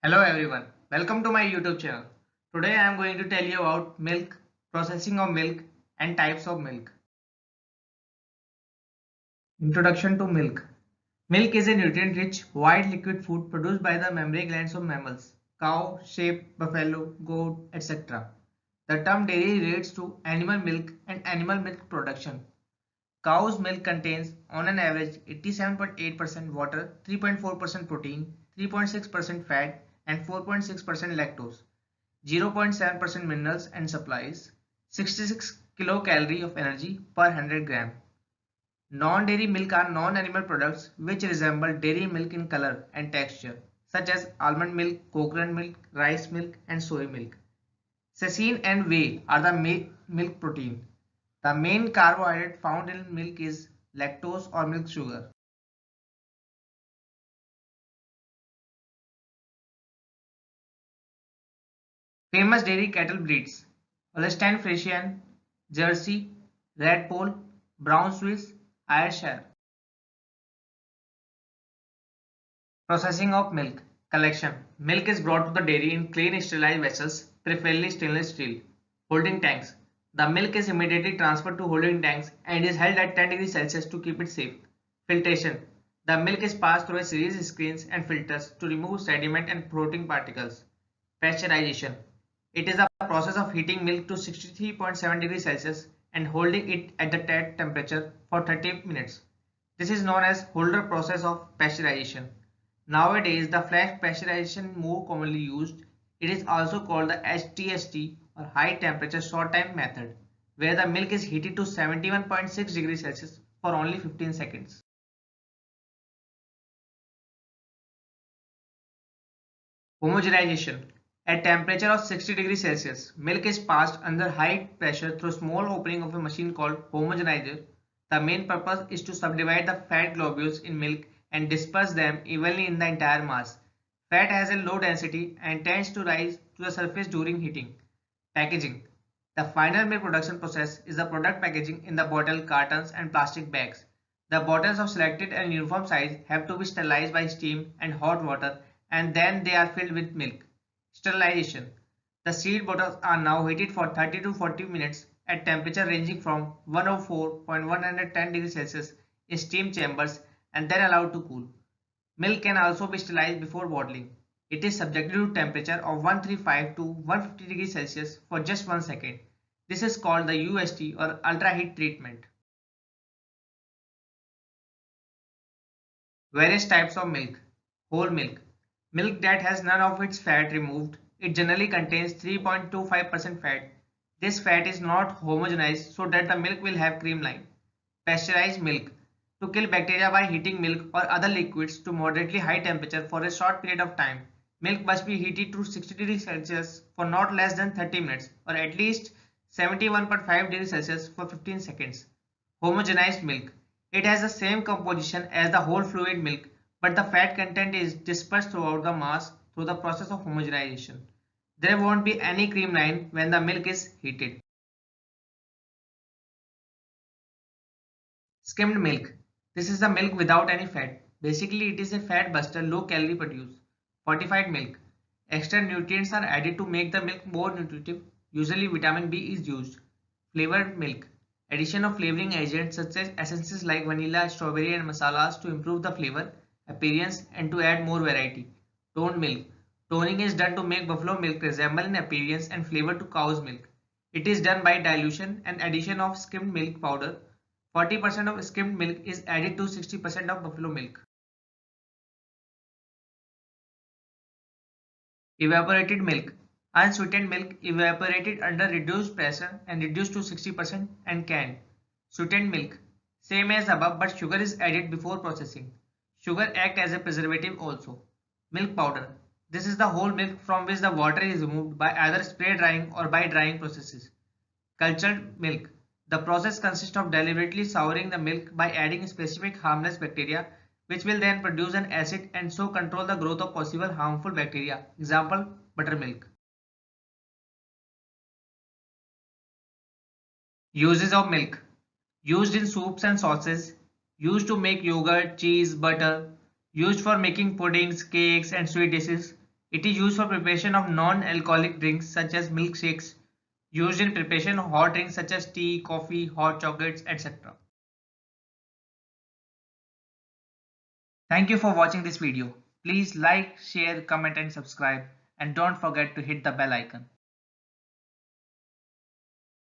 Hello everyone, welcome to my YouTube channel. Today I am going to tell you about milk, processing of milk and types of milk. Introduction to milk. Milk is a nutrient-rich, white liquid food produced by the mammary glands of mammals, cow, sheep, buffalo, goat, etc. The term dairy relates to animal milk and animal milk production. Cow's milk contains, on an average, 87.8% water, 3.4% protein, 3.6% fat, and 4.6% lactose, 0.7% minerals and supplies, 66 kilocalorie of energy per 100 gram. Non-dairy milk are non-animal products which resemble dairy milk in color and texture, such as almond milk, coconut milk, rice milk, and soy milk. Casein and whey are the milk protein. The main carbohydrate found in milk is lactose or milk sugar. Famous dairy cattle breeds: Holstein Friesian, Jersey, Red Pole, Brown Swiss, Ayrshire. Processing of milk. Collection. Milk is brought to the dairy in clean sterilized vessels, preferably stainless steel, holding tanks. The milk is immediately transferred to holding tanks and is held at 10 degrees Celsius to keep it safe. Filtration. The milk is passed through a series of screens and filters to remove sediment and protein particles. Pasteurization. It is the process of heating milk to 63.7 degrees Celsius and holding it at the temperature for 30 minutes. This is known as Holder process of pasteurization. Nowadays, the flash pasteurization more commonly used. It is also called the HTST or high temperature short time method, where the milk is heated to 71.6 degrees Celsius for only 15 seconds. Homogenization. At temperature of 60 degrees Celsius, milk is passed under high pressure through small opening of a machine called homogenizer. The main purpose is to subdivide the fat globules in milk and disperse them evenly in the entire mass. Fat has a low density and tends to rise to the surface during heating. Packaging. The final milk production process is the product packaging in the bottle, cartons and plastic bags. The bottles of selected and uniform size have to be sterilized by steam and hot water, and then they are filled with milk. Sterilization. The sealed bottles are now heated for 30 to 40 minutes at temperature ranging from 104.110 degrees Celsius in steam chambers and then allowed to cool. Milk can also be sterilized before bottling. It is subjected to temperature of 135 to 150 degrees Celsius for just 1 second. This is called the UST or ultra heat treatment. Various types of milk. Whole milk. Milk that has none of its fat removed. It generally contains 3.25% fat. This fat is not homogenized so that the milk will have cream line. Pasteurized milk. To kill bacteria by heating milk or other liquids to moderately high temperature for a short period of time. Milk must be heated to 60 degrees Celsius for not less than 30 minutes or at least 71.5 degrees Celsius for 15 seconds. Homogenized milk. It has the same composition as the whole fluid milk, but the fat content is dispersed throughout the mass through the process of homogenization. There won't be any cream line when the milk is heated. Skimmed milk. This is the milk without any fat. Basically, it is a fat buster, low calorie produce. Fortified milk. Extra nutrients are added to make the milk more nutritive. Usually vitamin B is used. Flavored milk. Addition of flavoring agents such as essences like vanilla, strawberry and masalas to improve the flavor, appearance and to add more variety. Toned milk. Toning is done to make buffalo milk resemble in appearance and flavor to cow's milk. It is done by dilution and addition of skimmed milk powder. 40% of skimmed milk is added to 60% of buffalo milk. Evaporated milk. Unsweetened milk evaporated under reduced pressure and reduced to 60% and canned. Sweetened milk. Same as above but sugar is added before processing. Sugar acts as a preservative also. Milk powder. This is the whole milk from which the water is removed by either spray drying or by drying processes. Cultured milk. The process consists of deliberately souring the milk by adding specific harmless bacteria which will then produce an acid and so control the growth of possible harmful bacteria. Example, buttermilk. Uses of milk. Used in soups and sauces. Used to make yogurt, cheese, butter. Used for making puddings, cakes and sweet dishes. It is used for preparation of non-alcoholic drinks such as milkshakes, used in preparation of hot drinks such as tea, coffee, hot chocolates, etc. Thank you for watching this video. Please like, share, comment and subscribe, and don't forget to hit the bell icon.